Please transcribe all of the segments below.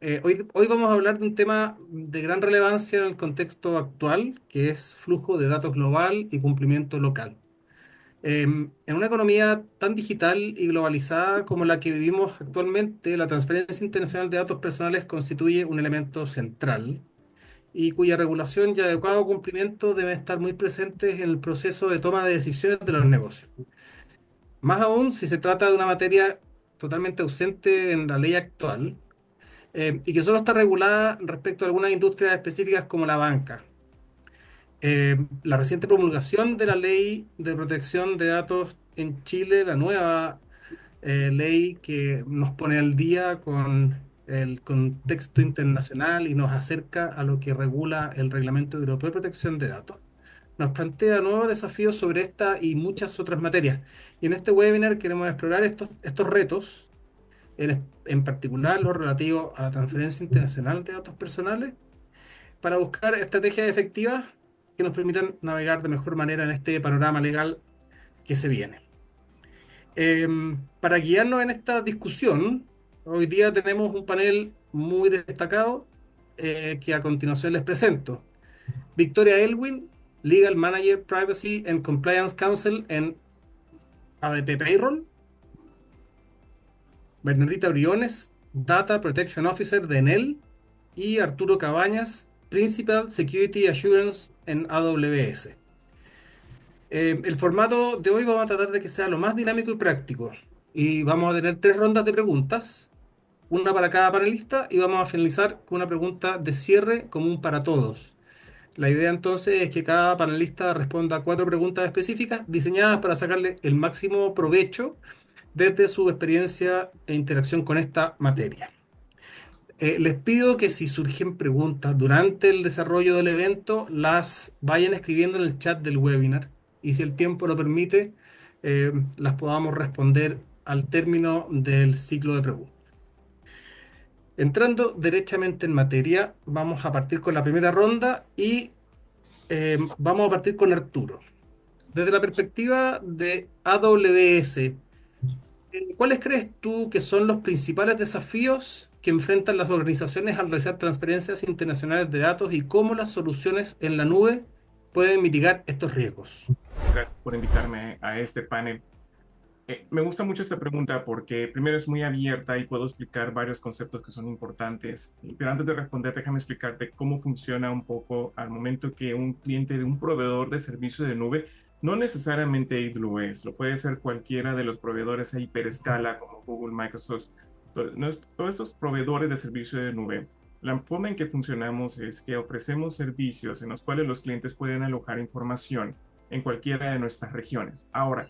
Hoy vamos a hablar de un tema de gran relevancia en el contexto actual, que es flujo de datos global y cumplimiento local. En una economía tan digital y globalizada como la que vivimos actualmente, la transferencia internacional de datos personales constituye un elemento central y cuya regulación y adecuado cumplimiento deben estar muy presentes en el proceso de toma de decisiones de los negocios. Más aún si se trata de una materia totalmente ausente en la ley actual y que solo está regulada respecto a algunas industrias específicas como la banca. La reciente promulgación de la Ley de Protección de Datos en Chile, la nueva ley que nos pone al día con el contexto internacional y nos acerca a lo que regula el Reglamento Europeo de Protección de Datos, nos plantea nuevos desafíos sobre esta y muchas otras materias. Y en este webinar queremos explorar estos retos, en particular los relativos a la transferencia internacional de datos personales, para buscar estrategias efectivas que nos permitan navegar de mejor manera en este panorama legal que se viene. Para guiarnos en esta discusión, hoy día tenemos un panel muy destacado que a continuación les presento. Victoria Elwin, Legal Manager Privacy and Compliance Counsel en ADP Payroll. Bernardita Briones, Data Protection Officer de Enel. Y Arturo Cabañas, Principal Security Assurance en AWS. El formato de hoy vamos a tratar de que sea lo más dinámico y práctico. Y vamos a tener tres rondas de preguntas, una para cada panelista, y vamos a finalizar con una pregunta de cierre común para todos. La idea entonces es que cada panelista responda a cuatro preguntas específicas diseñadas para sacarle el máximo provecho desde su experiencia e interacción con esta materia. Les pido que si surgen preguntas durante el desarrollo del evento, las vayan escribiendo en el chat del webinar y si el tiempo lo permite, las podamos responder al término del ciclo de preguntas. Entrando derechamente en materia, vamos a partir con la primera ronda y vamos a partir con Arturo. Desde la perspectiva de AWS, ¿cuáles crees tú que son los principales desafíos que enfrentan las organizaciones al realizar transferencias internacionales de datos y cómo las soluciones en la nube pueden mitigar estos riesgos? Gracias por invitarme a este panel. Me gusta mucho esta pregunta porque primero es muy abierta y puedo explicar varios conceptos que son importantes. Pero antes de responder, déjame explicarte cómo funciona un poco al momento que un cliente de un proveedor de servicio de nube, no necesariamente AWS, lo puede ser cualquiera de los proveedores a hiperescala como Google, Microsoft, todos estos proveedores de servicio de nube. La forma en que funcionamos es que ofrecemos servicios en los cuales los clientes pueden alojar información en cualquiera de nuestras regiones. Ahora,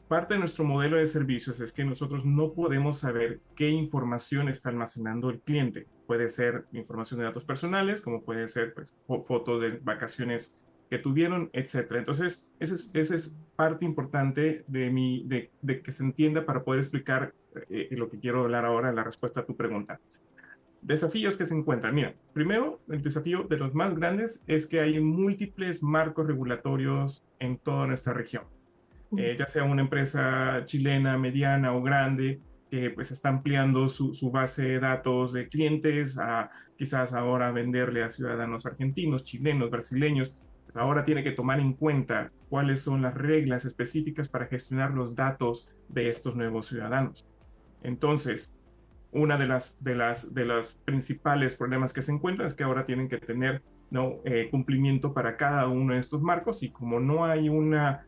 parte de nuestro modelo de servicios es que nosotros no podemos saber qué información está almacenando el cliente. Puede ser información de datos personales, como puede ser pues, fotos de vacaciones que tuvieron, etcétera. Entonces, esa es parte importante de que se entienda para poder explicar lo que quiero hablar ahora, la respuesta a tu pregunta. Desafíos que se encuentran. Mira, primero, el desafío de los más grandes es que hay múltiples marcos regulatorios en toda nuestra región, ya sea una empresa chilena, mediana o grande, que pues está ampliando su base de datos de clientes a quizás ahora venderle a ciudadanos argentinos, chilenos, brasileños. Pues ahora tiene que tomar en cuenta cuáles son las reglas específicas para gestionar los datos de estos nuevos ciudadanos. Entonces, una de las principales problemas que se encuentran es que ahora tienen que tener, ¿no? Cumplimiento para cada uno de estos marcos, y como no hay una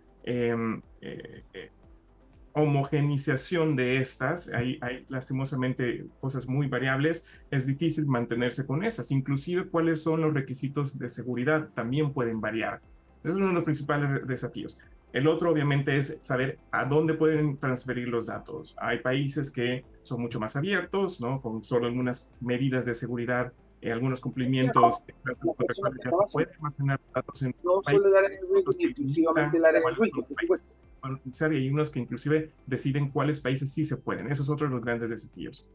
homogenización de estas, hay lastimosamente cosas muy variables, es difícil mantenerse con esas. Inclusive cuáles son los requisitos de seguridad también pueden variar. Ese es uno de los principales desafíos. El otro, obviamente, es saber a dónde pueden transferir los datos. Hay países que son mucho más abiertos, ¿no? Con solo algunas medidas de seguridad, algunos cumplimientos, La persona que ya se estaba pueden almacenar datos en no países, solo el área de riesgo otros ni que exclusivamente limitan el área de cuáles son riesgo, los por países supuesto. pueden utilizar, y hay unos que inclusive deciden cuáles países sí se pueden. Eso es otro de los grandes desafíos.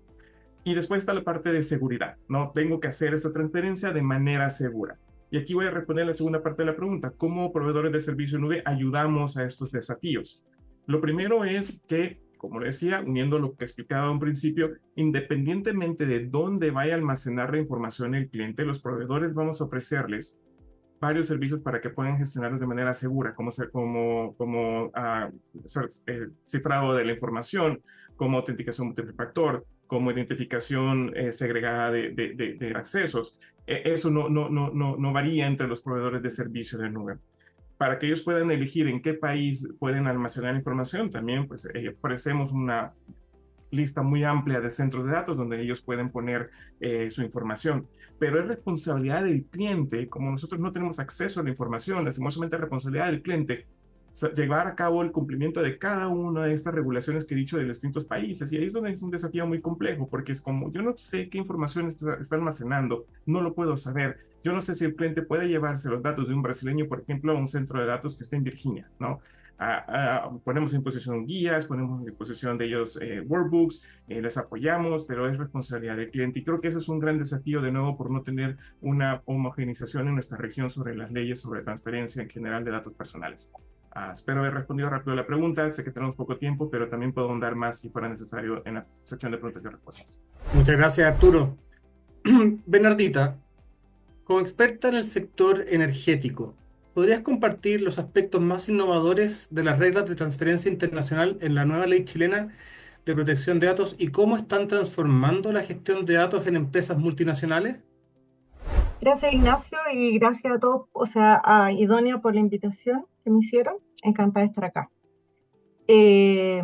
Y después está la parte de seguridad, ¿no? Tengo que hacer esta transferencia de manera segura. Y aquí voy a responder la segunda parte de la pregunta. ¿Cómo proveedores de servicio nube ayudamos a estos desafíos? Lo primero es que como le decía, uniendo lo que explicaba a un principio, independientemente de dónde vaya a almacenar la información el cliente, los proveedores vamos a ofrecerles varios servicios para que puedan gestionarlos de manera segura, como cifrado de la información, como autenticación multifactor, como identificación segregada de accesos. Eso no varía entre los proveedores de servicio de nube. Para que ellos puedan elegir en qué país pueden almacenar información, también pues, ofrecemos una lista muy amplia de centros de datos donde ellos pueden poner su información. Pero es responsabilidad del cliente, como nosotros no tenemos acceso a la información, lastimosamente es responsabilidad del cliente llevar a cabo el cumplimiento de cada una de estas regulaciones que he dicho de los distintos países. Y ahí es donde es un desafío muy complejo, porque es como yo no sé qué información está almacenando, no lo puedo saber. Yo no sé si el cliente puede llevarse los datos de un brasileño, por ejemplo, a un centro de datos que esté en Virginia, ¿no? Ponemos en posición guías, ponemos en posición de ellos workbooks, les apoyamos, pero es responsabilidad del cliente. Y creo que ese es un gran desafío, de nuevo, por no tener una homogenización en nuestra región sobre las leyes sobre transferencia en general de datos personales. Espero haber respondido rápido a la pregunta. Sé que tenemos poco tiempo, pero también puedo ahondar más si fuera necesario en la sección de preguntas y respuestas. Muchas gracias, Arturo. Bernardita, como experta en el sector energético, ¿podrías compartir los aspectos más innovadores de las reglas de transferencia internacional en la nueva ley chilena de protección de datos y cómo están transformando la gestión de datos en empresas multinacionales? Gracias, Ignacio, y gracias a todos, o sea, a Idonia por la invitación que me hicieron. Encantada de estar acá. Eh,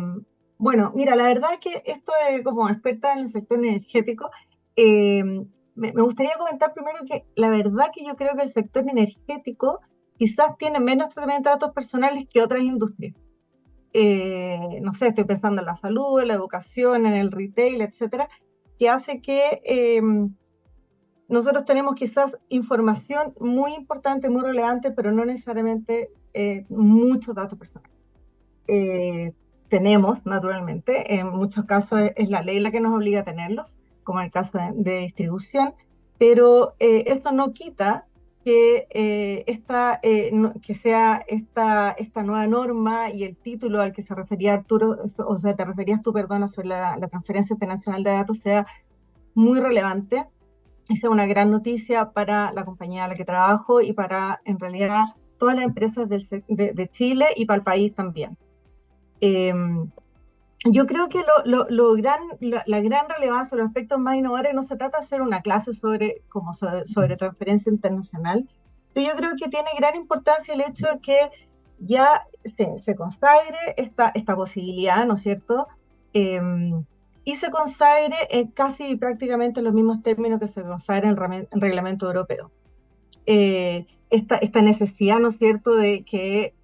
bueno, mira, la verdad es que esto es como experta en el sector energético. eh, Me gustaría comentar primero que la verdad que yo creo que el sector energético quizás tiene menos tratamiento de datos personales que otras industrias. No sé, estoy pensando en la salud, en la educación, en el retail, etcétera, que hace que nosotros tenemos quizás información muy importante, muy relevante, pero no necesariamente muchos datos personales. Eh, Tenemos, naturalmente, en muchos casos es la ley la que nos obliga a tenerlos, como en el caso de distribución, pero esto no quita que, que sea esta nueva norma y el título al que se refería Arturo, o sea, te referías tú, perdona, sobre la transferencia internacional de datos, sea muy relevante. Esa es una gran noticia para la compañía en la que trabajo y para, en realidad, todas las empresas de Chile y para el país también. Eh, yo creo que la gran relevancia, los aspectos más innovadores, no se trata de hacer una clase sobre transferencia internacional, pero yo creo que tiene gran importancia el hecho de que ya se consagre esta posibilidad, ¿no es cierto? Eh, y se consagre en casi prácticamente los mismos términos que se consagra en el reglamento europeo. Esta necesidad, ¿no es cierto?, de que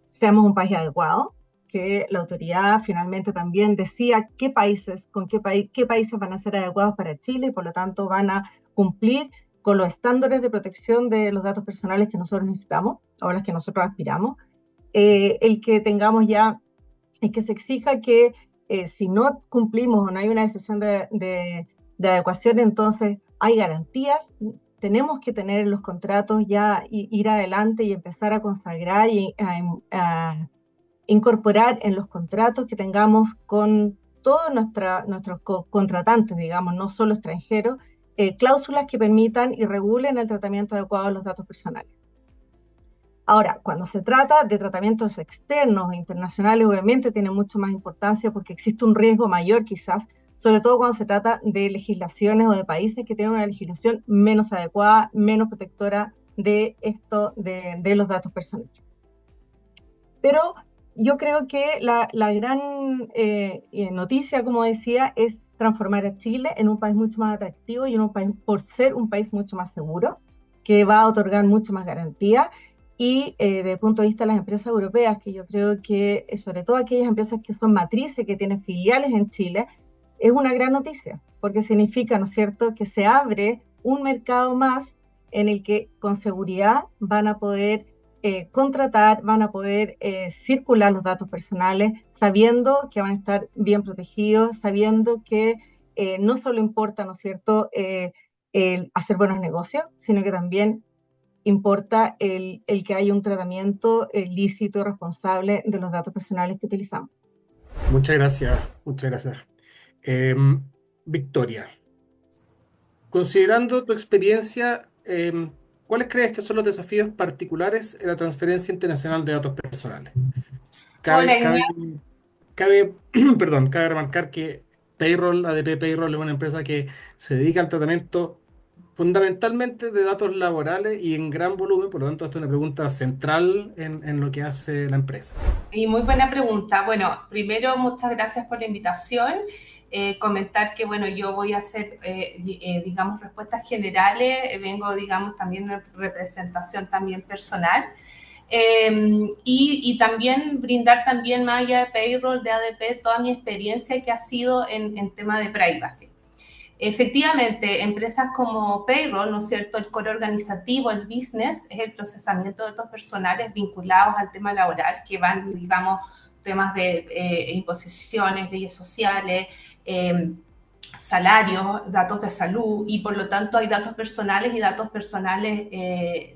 seamos un país adecuado, que la autoridad finalmente también decía qué países van a ser adecuados para Chile y por lo tanto van a cumplir con los estándares de protección de los datos personales que nosotros necesitamos o a los que nosotros aspiramos. El que tengamos ya, el que se exija que si no cumplimos o no hay una decisión de adecuación, entonces hay garantías. Tenemos que tener en los contratos ya ir adelante y empezar a consagrar y a incorporar en los contratos que tengamos con todos nuestros contratantes, digamos, no solo extranjeros, cláusulas que permitan y regulen el tratamiento adecuado de los datos personales. Ahora, cuando se trata de tratamientos externos e internacionales, obviamente tiene mucho más importancia porque existe un riesgo mayor quizás, sobre todo cuando se trata de legislaciones o de países que tienen una legislación menos adecuada, menos protectora de los datos personales. Pero yo creo que la gran noticia, como decía, es transformar a Chile en un país mucho más atractivo y en un país, por ser un país mucho más seguro, que va a otorgar mucho más garantía. Y desde el punto de vista de las empresas europeas, que yo creo que sobre todo aquellas empresas que son matrices, que tienen filiales en Chile, es una gran noticia, porque significa, ¿no es cierto?, que se abre un mercado más en el que con seguridad van a poder contratar, van a poder circular los datos personales, sabiendo que van a estar bien protegidos, sabiendo que no solo importa, ¿no es cierto?, hacer buenos negocios, sino que también importa el que haya un tratamiento lícito y responsable de los datos personales que utilizamos. Muchas gracias, muchas gracias. Em, Victoria, considerando tu experiencia, ¿cuáles crees que son los desafíos particulares en la transferencia internacional de datos personales? Hola, Cabe, cabe, cabe, perdón, cabe remarcar que Payroll, ADP Payroll es una empresa que se dedica al tratamiento fundamentalmente de datos laborales y en gran volumen, por lo tanto, esta es una pregunta central en lo que hace la empresa. y muy buena pregunta. Bueno, primero, muchas gracias por la invitación. Comentar que, bueno, yo voy a hacer, digamos, respuestas generales. Vengo, digamos, también en representación también personal. Y también brindar también, más allá de Payroll, de ADP, toda mi experiencia que ha sido en tema de privacy. Efectivamente, empresas como Payroll, ¿no es cierto? El core organizativo, el business, es el procesamiento de datos personales vinculados al tema laboral, que van, digamos, temas de imposiciones, leyes sociales, eh, salarios, datos de salud, y por lo tanto hay datos personales y datos personales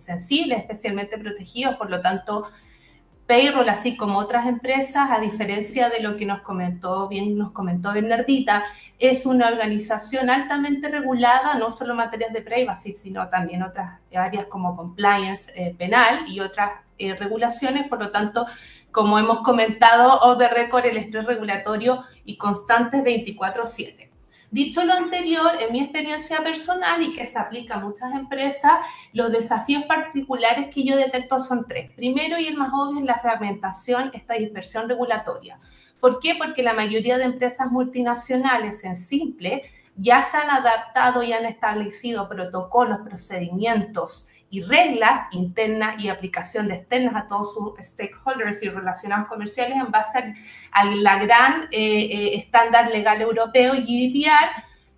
sensibles, especialmente protegidos. Por lo tanto, Payroll, así como otras empresas, a diferencia de lo que nos comentó Bernardita, es una organización altamente regulada, no solo en materias de privacy, sino también otras áreas como compliance penal y otras regulaciones. Por lo tanto, como hemos comentado, off the record, el estrés regulatorio y constante 24/7. Dicho lo anterior, en mi experiencia personal y que se aplica a muchas empresas, los desafíos particulares que yo detecto son tres. Primero, y el más obvio, es la fragmentación, esta dispersión regulatoria. ¿Por qué? Porque la mayoría de empresas multinacionales, en simple, ya se han adaptado y han establecido protocolos, procedimientos y reglas internas y aplicación de externas a todos sus stakeholders y relacionados comerciales en base a la gran estándar legal europeo, GDPR,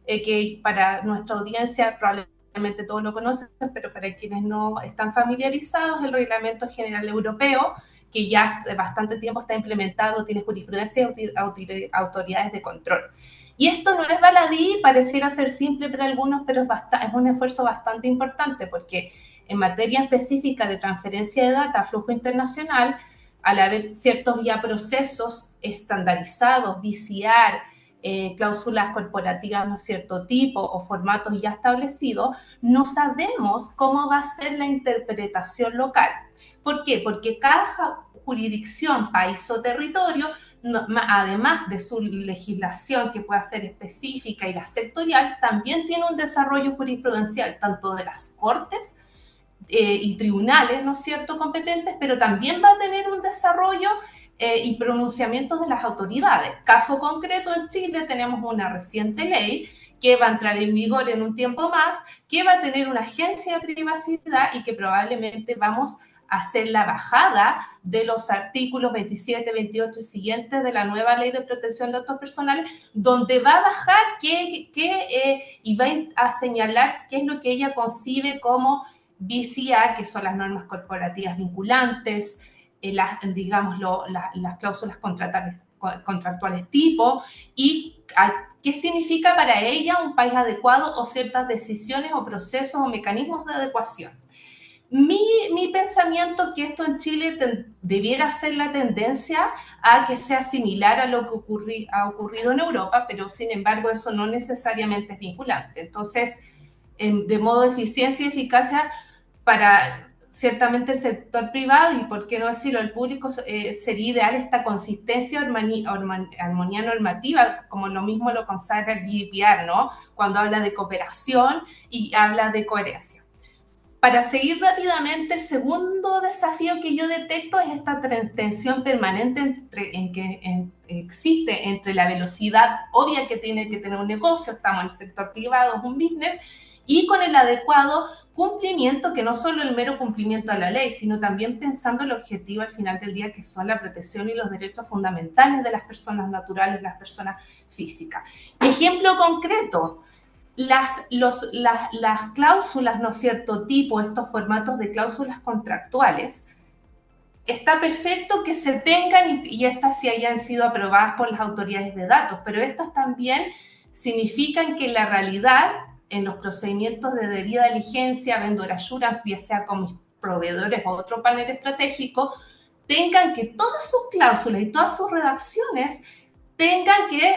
que para nuestra audiencia probablemente todos lo conocen, pero para quienes no están familiarizados, el Reglamento General Europeo, que ya de bastante tiempo está implementado, tiene jurisprudencia y autoridades de control. Y esto no es baladí, pareciera ser simple para algunos, pero es un esfuerzo bastante importante, porque en materia específica de transferencia de data a flujo internacional, al haber ciertos ya procesos estandarizados, VCR, cláusulas corporativas de cierto tipo o formatos ya establecidos, no sabemos cómo va a ser la interpretación local. ¿Por qué? Porque cada jurisdicción, país o territorio, además de su legislación que pueda ser específica y la sectorial, también tiene un desarrollo jurisprudencial, tanto de las cortes y tribunales, ¿no es cierto?, competentes, pero también va a tener un desarrollo y pronunciamientos de las autoridades. Caso concreto, en Chile tenemos una reciente ley que va a entrar en vigor en un tiempo más, que va a tener una agencia de privacidad y que probablemente vamos a hacer la bajada de los artículos 27, 28 y siguientes de la nueva ley de protección de datos personales, donde va a bajar y va a señalar qué es lo que ella concibe como BCA, que son las normas corporativas vinculantes, las cláusulas contractuales tipo, y qué significa para ella un país adecuado o ciertas decisiones o procesos o mecanismos de adecuación. Mi pensamiento que esto en Chile debiera ser la tendencia a que sea similar a lo que ha ocurrido en Europa, pero sin embargo eso no necesariamente es vinculante. Entonces, de modo de eficiencia y eficacia para ciertamente el sector privado y, por qué no decirlo, el público, sería ideal esta consistencia, armonía normativa, como lo mismo lo consagra el GDPR, ¿no? Cuando habla de cooperación y habla de coherencia. Para seguir rápidamente, el segundo desafío que yo detecto es esta tensión permanente que existe entre la velocidad obvia que tiene que tener un negocio, estamos en el sector privado, es un business, y con el adecuado cumplimiento, que no solo el mero cumplimiento a la ley, sino también pensando el objetivo al final del día, que son la protección y los derechos fundamentales de las personas naturales, las personas físicas. Ejemplo concreto: las cláusulas, ¿no es cierto?, tipo, estos formatos de cláusulas contractuales, está perfecto que se tengan y estas sí hayan sido aprobadas por las autoridades de datos, pero estas también significan que la realidad en los procedimientos de debida diligencia, vendor assurance, ya sea con mis proveedores o otro panel estratégico, tengan que todas sus cláusulas y todas sus redacciones tengan que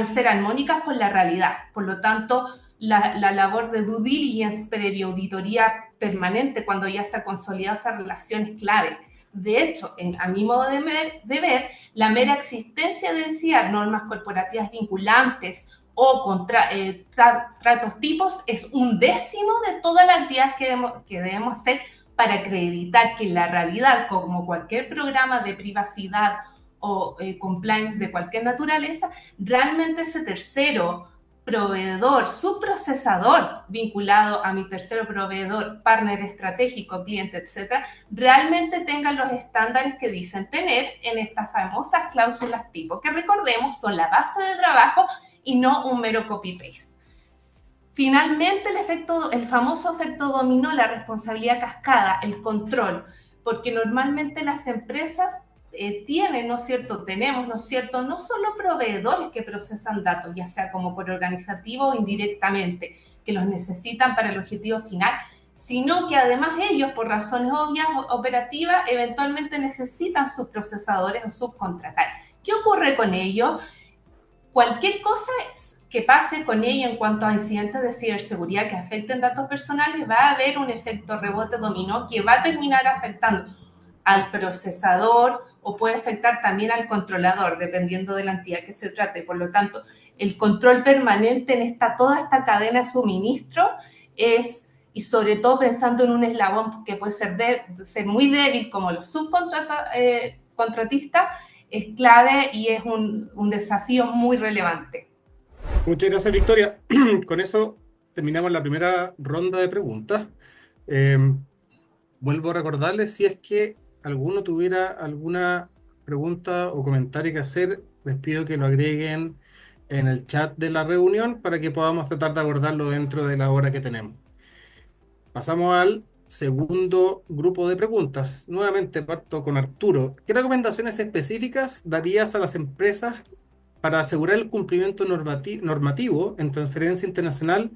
ser armónicas con la realidad. Por lo tanto, la labor de due diligence previa auditoría permanente cuando ya se ha consolidado esa relación es clave. De hecho, a mi modo de ver, la mera existencia de CIAR, normas corporativas vinculantes o tratos tipos, es 1/10 de todas las actividades que debemos hacer para acreditar que la realidad, como cualquier programa de privacidad o compliance de cualquier naturaleza, realmente ese tercero proveedor, subprocesador vinculado a mi tercero proveedor, partner estratégico, cliente, etcétera, realmente tengan los estándares que dicen tener en estas famosas cláusulas tipo, que recordemos son la base de trabajo y no un mero copy-paste. Finalmente, el famoso efecto dominó, la responsabilidad cascada, el control, porque normalmente las empresas tienen, ¿no es cierto? Tenemos, ¿no es cierto? No solo proveedores que procesan datos, ya sea como por organizativo o indirectamente, que los necesitan para el objetivo final, sino que además ellos, por razones obvias, operativas, eventualmente necesitan sus procesadores o subcontratar. ¿Qué ocurre con ello? Cualquier cosa que pase con ello en cuanto a incidentes de ciberseguridad que afecten datos personales, va a haber un efecto rebote dominó que va a terminar afectando al procesador o puede afectar también al controlador, dependiendo de la entidad que se trate. Por lo tanto, el control permanente en toda esta cadena de suministro es, y sobre todo pensando en un eslabón que puede ser muy débil, como los subcontratistas, es clave y es un desafío muy relevante. Muchas gracias, Victoria. Con eso terminamos la primera ronda de preguntas. Vuelvo a recordarles, si es que alguno tuviera alguna pregunta o comentario que hacer, les pido que lo agreguen en el chat de la reunión para que podamos tratar de abordarlo dentro de la hora que tenemos. Pasamos al segundo grupo de preguntas. Nuevamente parto con Arturo. ¿Qué recomendaciones específicas darías a las empresas para asegurar el cumplimiento normativo en transferencia internacional,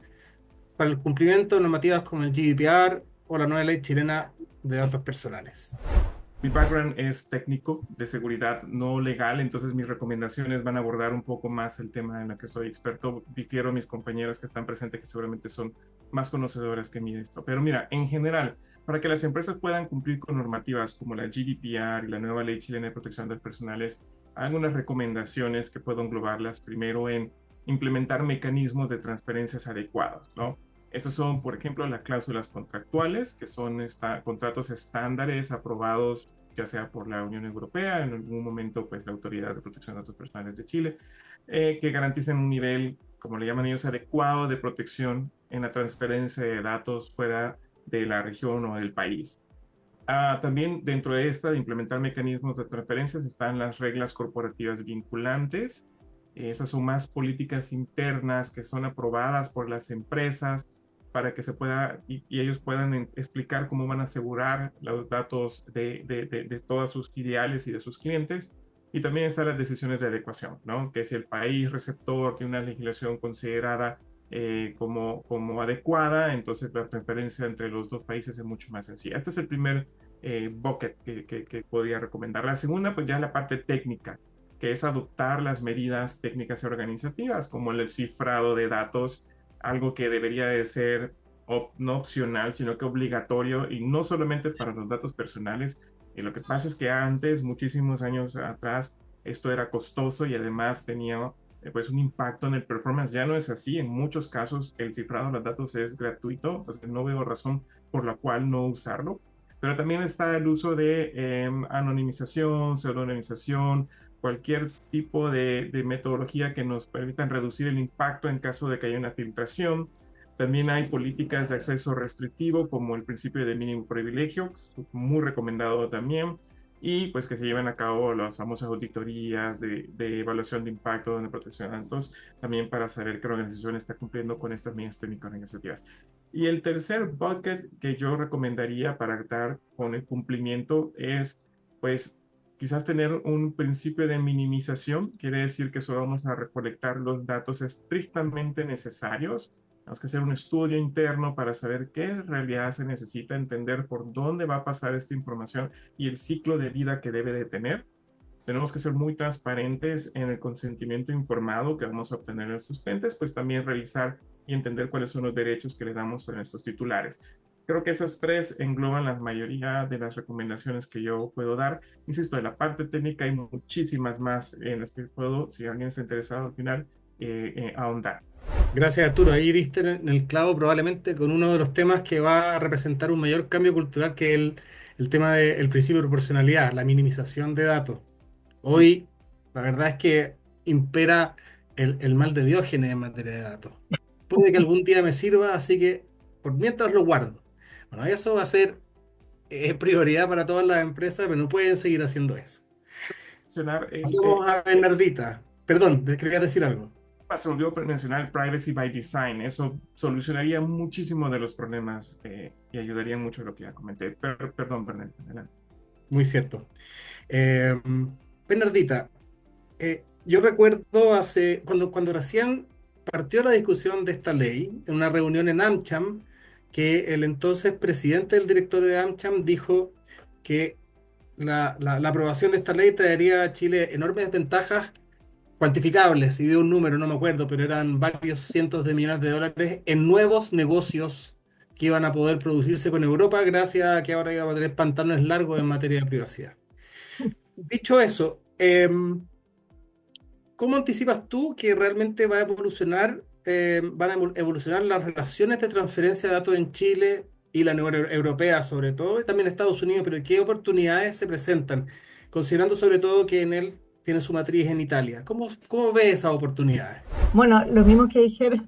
para el cumplimiento de normativas como el GDPR o la nueva ley chilena de datos personales? Mi background es técnico de seguridad, no legal, entonces mis recomendaciones van a abordar un poco más el tema en el que soy experto. Difiero a mis compañeras que están presentes, que seguramente son más conocedoras que mí de esto. Pero mira, en general, para que las empresas puedan cumplir con normativas como la GDPR y la nueva Ley Chilena de Protección de Personales, hay algunas recomendaciones que puedo englobarlas primero en implementar mecanismos de transferencias adecuados, ¿no? Estas son, por ejemplo, las cláusulas contractuales, que son contratos estándares aprobados ya sea por la Unión Europea, en algún momento pues la Autoridad de Protección de Datos Personales de Chile, que garanticen un nivel, como le llaman ellos, adecuado de protección en la transferencia de datos fuera de la región o del país. También dentro de esta, de implementar mecanismos de transferencias, están las reglas corporativas vinculantes. Esas son más políticas internas que son aprobadas por las empresas para que se pueda y ellos puedan explicar cómo van a asegurar los datos de todas sus filiales y de sus clientes. Y también están las decisiones de adecuación, ¿no? Que si el país receptor tiene una legislación considerada como adecuada, entonces la transferencia entre los dos países es mucho más sencilla. Este es el primer bucket que podría recomendar. La segunda, pues ya la parte técnica, que es adoptar las medidas técnicas y organizativas, como el cifrado de datos, algo que debería de ser no opcional, sino que obligatorio, y no solamente para los datos personales. Y lo que pasa es que antes, muchísimos años atrás, esto era costoso y además tenía pues un impacto en el performance. Ya no es así, en muchos casos el cifrado de los datos es gratuito, entonces no veo razón por la cual no usarlo. Pero también está el uso de anonimización, pseudonimización, cualquier tipo de metodología que nos permitan reducir el impacto en caso de que haya una filtración. También hay políticas de acceso restrictivo como el principio de mínimo privilegio, muy recomendado también, y pues que se lleven a cabo las famosas auditorías de evaluación de impacto de protección de datos, también para saber que la organización está cumpliendo con estas medidas técnicas organizativas. Y el tercer bucket que yo recomendaría para dar con el cumplimiento es pues quizás tener un principio de minimización, quiere decir que solo vamos a recolectar los datos estrictamente necesarios. Tenemos que hacer un estudio interno para saber qué en realidad se necesita, entender por dónde va a pasar esta información y el ciclo de vida que debe de tener. tenemos que ser muy transparentes en el consentimiento informado que vamos a obtener en estos clientes, pues también revisar y entender cuáles son los derechos que le damos a estos titulares. Creo que esas tres engloban la mayoría de las recomendaciones que yo puedo dar. Insisto, de la parte técnica hay muchísimas más en las que puedo, si alguien está interesado al final, ahondar. Gracias, Arturo. Ahí diste en el clavo probablemente con uno de los temas que va a representar un mayor cambio cultural, que es el tema del principio de proporcionalidad, la minimización de datos. Hoy, la verdad es que impera el mal de Diógenes en materia de datos. Puede que algún día me sirva, así que por mientras lo guardo. Bueno, eso va a ser prioridad para todas las empresas, pero no pueden seguir haciendo eso. Mencionar, Pasamos a Bernardita. Perdón, quería decir algo. se me olvidó mencionar el privacy by design. Eso solucionaría muchísimo de los problemas y ayudaría mucho a lo que ya comenté. Perdón, adelante. Muy cierto. Eh, Bernardita, yo recuerdo cuando recién partió la discusión de esta ley, en una reunión en AmCham, que el entonces presidente del directorio de AmCham dijo que la aprobación de esta ley traería a Chile enormes ventajas cuantificables, y dio un número, no me acuerdo, pero eran varios cientos de millones de dólares en nuevos negocios que iban a poder producirse con Europa gracias a que ahora íbamos a tener pantalones largos en materia de privacidad. Dicho eso, ¿cómo anticipas tú que realmente va a evolucionar, van a evolucionar las relaciones de transferencia de datos en Chile y la Unión Europea sobre todo, y también Estados Unidos, pero qué oportunidades se presentan, considerando sobre todo que en él tiene su matriz en Italia? ¿Cómo ves esas oportunidades? Bueno, lo mismo que dijeron,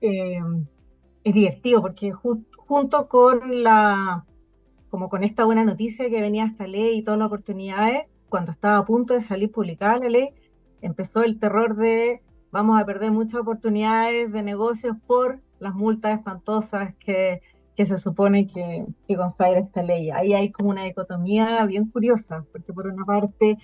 eh, es divertido porque junto con como con esta buena noticia que venía esta ley y todas las oportunidades, cuando estaba a punto de salir publicada la ley, empezó el terror de vamos a perder muchas oportunidades de negocios por las multas espantosas que se supone que consagra esta ley. Ahí hay como una dicotomía bien curiosa, porque por una parte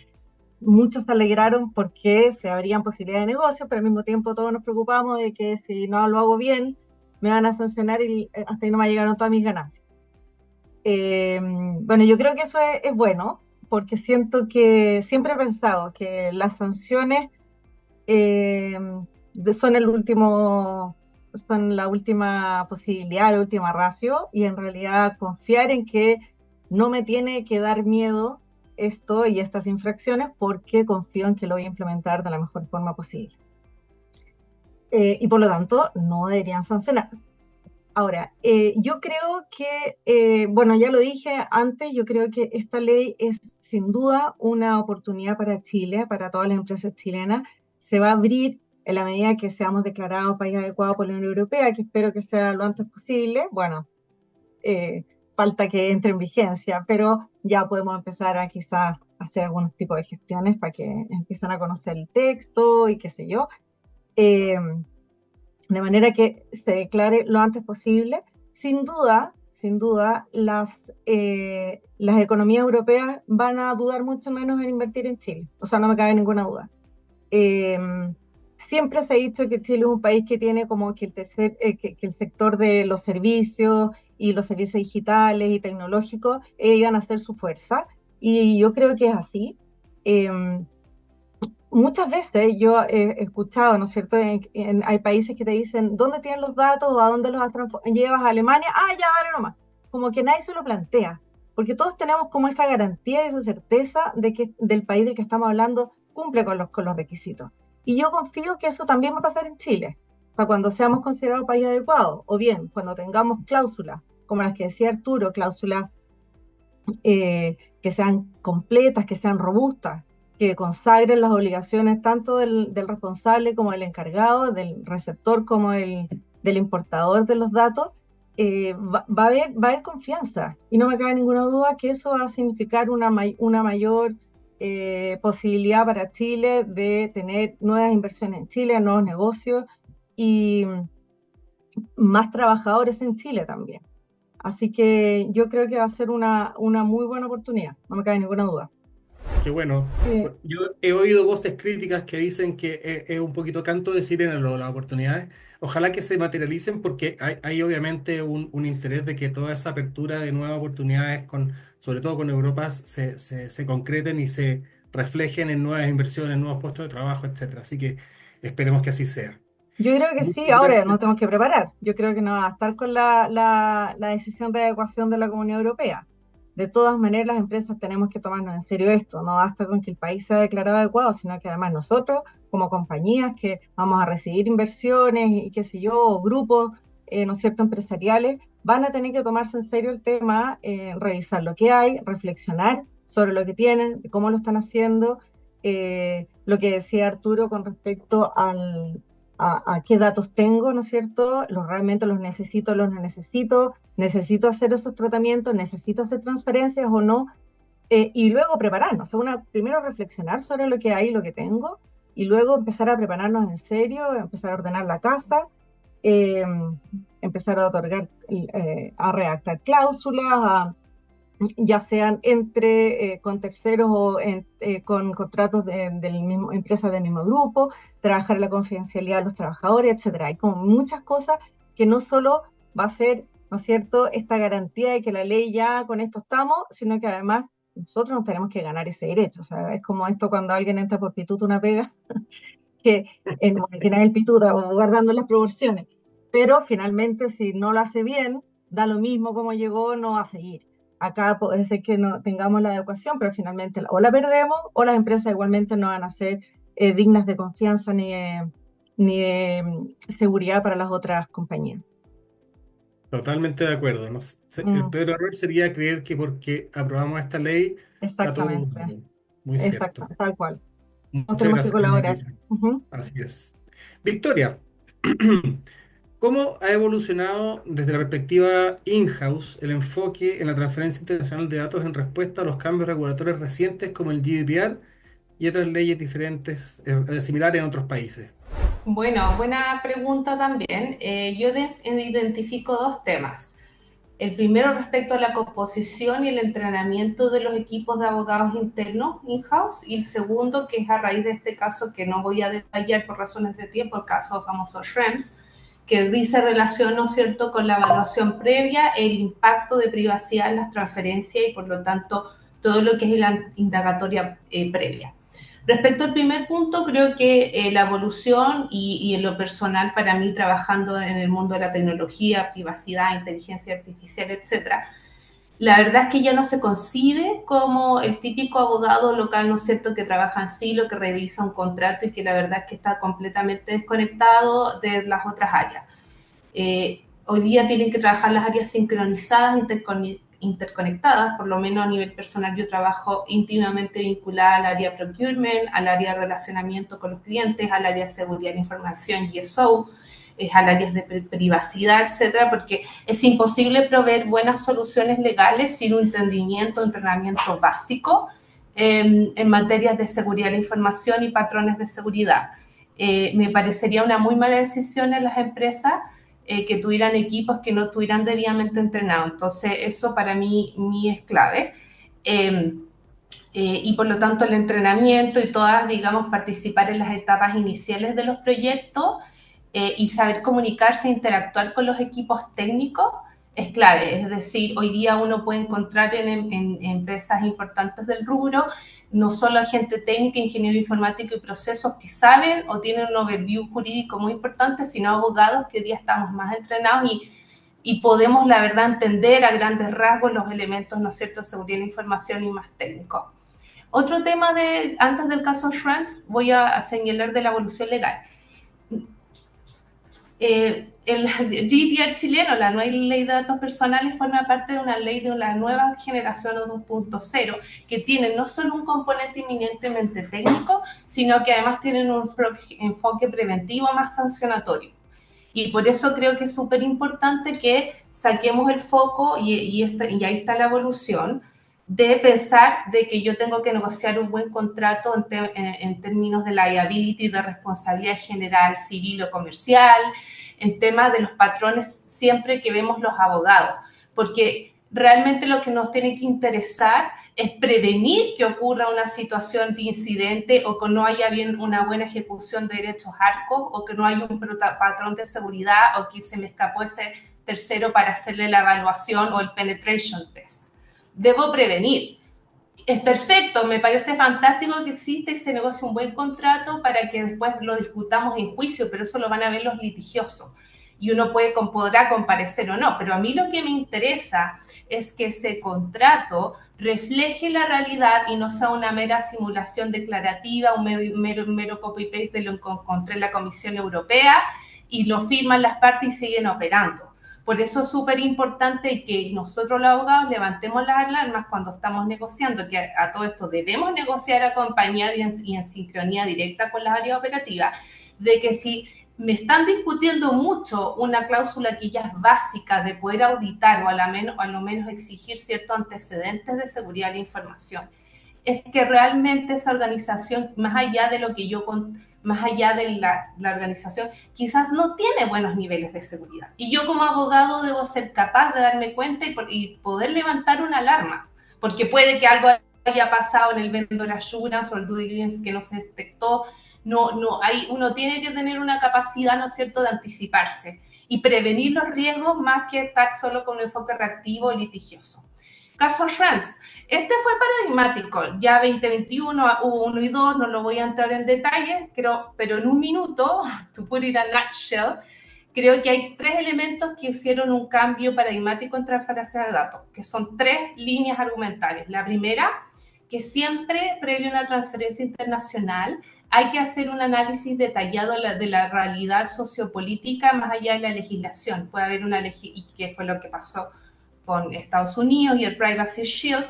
muchos se alegraron porque se abrían posibilidades de negocio, pero al mismo tiempo todos nos preocupamos de que si no lo hago bien, me van a sancionar y hasta ahí no me llegaron todas mis ganancias. Bueno, yo creo que eso es bueno, porque siento que siempre he pensado que las sanciones eh, son son la última posibilidad, la última ratio, y en realidad confiar en que no me tiene que dar miedo esto y estas infracciones porque confío en que lo voy a implementar de la mejor forma posible. Y por lo tanto, no deberían sancionar. Ahora, yo creo que, bueno, ya lo dije antes, yo creo que esta ley es sin duda una oportunidad para Chile, para todas las empresas chilenas. Se va a abrir en la medida que seamos declarados país adecuado por la Unión Europea, que espero que sea lo antes posible. Bueno, falta que entre en vigencia, pero ya podemos empezar a quizás hacer algún tipo de gestiones para que empiecen a conocer el texto y qué sé yo. De manera que se declare lo antes posible. Sin duda, las economías europeas van a dudar mucho menos en invertir en Chile. O sea, no me cabe ninguna duda. Eh, Siempre se ha dicho que Chile es un país que tiene como que que el sector de los servicios y los servicios digitales y tecnológicos iban a ser su fuerza. Y yo creo que es así. Eh, Muchas veces yo he escuchado, ¿no es cierto? Hay países que te dicen, ¿dónde tienen los datos o a dónde los llevas a Alemania? Ah, ya, dale nomás. Como que nadie se lo plantea, porque todos tenemos como esa garantía y esa certeza de que del país del que estamos hablando cumple con los requisitos. Y yo confío que eso también va a pasar en Chile. O sea, cuando seamos considerados país adecuado, o bien cuando tengamos cláusulas, como las que decía Arturo, cláusulas que sean completas, que sean robustas, que consagren las obligaciones tanto del responsable como del encargado, del receptor como del importador de los datos, va a haber confianza. Y no me cabe ninguna duda que eso va a significar una mayor posibilidad para Chile de tener nuevas inversiones en Chile, nuevos negocios y más trabajadores en Chile también. Así que yo creo que va a ser una muy buena oportunidad, no me cabe ninguna duda. Qué bueno. Yo he oído voces críticas que dicen que es un poquito canto de sirena las oportunidades. Ojalá que se materialicen porque hay obviamente un interés de que toda esa apertura de nuevas oportunidades, sobre todo con Europa, se concreten y se reflejen en nuevas inversiones, nuevos puestos de trabajo, etcétera. Así que esperemos que así sea. Yo creo que Muchas sí, ahora gracias. nos tenemos que preparar. Yo creo que no va a estar con la decisión de adecuación de la Comunidad Europea. De todas maneras, las empresas tenemos que tomarnos en serio esto. No basta con que el país sea declarado adecuado, sino que además nosotros, como compañías que vamos a recibir inversiones y qué sé yo, o grupos, ¿no es cierto?, empresariales, van a tener que tomarse en serio el tema, revisar lo que hay, reflexionar sobre lo que tienen, cómo lo están haciendo. Lo que decía Arturo con respecto a qué datos tengo, ¿no es cierto? Realmente los necesito, los no necesito, necesito hacer esos tratamientos, necesito hacer transferencias o no, y luego prepararnos. O sea, primero reflexionar sobre lo que hay, lo que tengo, y luego empezar a prepararnos en serio, empezar a ordenar la casa, eh, empezar a otorgar, a redactar cláusulas, ya sean con terceros o con contratos empresas del mismo grupo, trabajar la confidencialidad de los trabajadores, etcétera. Hay como muchas cosas que no solo va a ser, ¿no es cierto?, esta garantía de que la ley ya con esto estamos, sino que además nosotros nos tenemos que ganar ese derecho. O sea, es como esto cuando alguien entra por pituto una pega, que no es el pituto, guardando las proporciones. Pero finalmente, si no lo hace bien, da lo mismo como llegó, no va a seguir. Acá puede ser que no tengamos la adecuación, pero finalmente o la perdemos o las empresas igualmente no van a ser dignas de confianza ni de seguridad para las otras compañías. Totalmente de acuerdo. El Mm, peor error sería creer que porque aprobamos esta ley está todo exactamente, bueno. Muy cierto. exacto, tal cual. Nos Muchas tenemos que gracias, colaborar. Benedita. Ujú. Así es. Victoria, ¿cómo ha evolucionado desde la perspectiva in-house el enfoque en la transferencia internacional de datos en respuesta a los cambios regulatorios recientes como el GDPR y otras leyes diferentes, similares en otros países? Bueno, buena pregunta también. Yo identifico dos temas. El primero respecto a la composición y el entrenamiento de los equipos de abogados internos in-house, y el segundo que es a raíz de este caso que no voy a detallar por razones de tiempo, el caso famoso Schrems, que dice relación, ¿no es cierto?, con la evaluación previa, el impacto de privacidad en las transferencias y por lo tanto todo lo que es la indagatoria previa. Respecto al primer punto, creo que la evolución y en lo personal para mí trabajando en el mundo de la tecnología, privacidad, inteligencia artificial, etcétera, la verdad es que ya no se concibe como el típico abogado local, ¿no es cierto?, que trabaja en silo, que revisa un contrato y que la verdad es que está completamente desconectado de las otras áreas. Hoy día tienen que trabajar las áreas sincronizadas, interconectadas, por lo menos a nivel personal yo trabajo íntimamente vinculada al área procurement, al área de relacionamiento con los clientes, al área de seguridad de la información, GSO, al área de privacidad, etcétera, porque es imposible proveer buenas soluciones legales sin un entrenamiento básico en materias de seguridad de la información y patrones de seguridad. Me parecería una muy mala decisión en las empresas que tuvieran equipos que no estuvieran debidamente entrenados. Entonces, eso para mí es clave. Y por lo tanto, el entrenamiento y todas, digamos, participar en las etapas iniciales de los proyectos y saber comunicarse e interactuar con los equipos técnicos es clave. Es decir, hoy día uno puede encontrar en empresas importantes del rubro no solo gente técnica, ingeniero informático y procesos que saben o tienen un overview jurídico muy importante, sino abogados que hoy día estamos más entrenados y podemos, la verdad, entender a grandes rasgos los elementos, ¿no es cierto?, de seguridad de la información y más técnicos. Otro tema antes del caso Schrems, voy a señalar de la evolución legal. El GDPR chileno, la nueva ley de datos personales, forma parte de una ley de la nueva generación o 2.0, que tiene no solo un componente eminentemente técnico, sino que además tienen un enfoque preventivo más sancionatorio. Y por eso creo que es súper importante que saquemos el foco, y ahí está la evolución, de pensar de que yo tengo que negociar un buen contrato en términos de liability, de responsabilidad general, civil o comercial, en temas de los patrones siempre que vemos los abogados, porque realmente lo que nos tiene que interesar es prevenir que ocurra una situación de incidente o que no haya bien una buena ejecución de derechos ARCO o que no haya un patrón de seguridad o que se me escapó ese tercero para hacerle la evaluación o el penetration test. Debo prevenir. Es perfecto, me parece fantástico que existe y se negocie un buen contrato para que después lo discutamos en juicio, pero eso lo van a ver los litigiosos y uno podrá comparecer o no, pero a mí lo que me interesa es que ese contrato refleje la realidad y no sea una mera simulación declarativa, un mero copy-paste de lo que encontré en la Comisión Europea y lo firman las partes y siguen operando. Por eso es súper importante que nosotros los abogados levantemos las alarmas cuando estamos negociando, que a todo esto debemos negociar acompañado y en sincronía directa con las áreas operativas, de que si me están discutiendo mucho una cláusula que ya es básica de poder auditar o a lo menos exigir ciertos antecedentes de seguridad de la información, es que realmente esa organización, más allá de lo que más allá de la organización, quizás no tiene buenos niveles de seguridad. Y yo como abogado debo ser capaz de darme cuenta y poder levantar una alarma, porque puede que algo haya pasado en el vendor assurance o el due diligence que no se detectó. Uno tiene que tener una capacidad, ¿no es cierto?, de anticiparse y prevenir los riesgos más que estar solo con un enfoque reactivo y litigioso. Caso Schrems. Este fue paradigmático. Ya 2021 hubo 1 y 2, no lo voy a entrar en detalle, pero en un minuto, to put it in a nutshell, creo que hay 3 elementos que hicieron un cambio paradigmático en transferencia de datos, que son 3 líneas argumentales. La primera, que siempre previo a una transferencia internacional hay que hacer un análisis detallado de la realidad sociopolítica más allá de la legislación. Puede haber y qué fue lo que pasó con Estados Unidos y el Privacy Shield,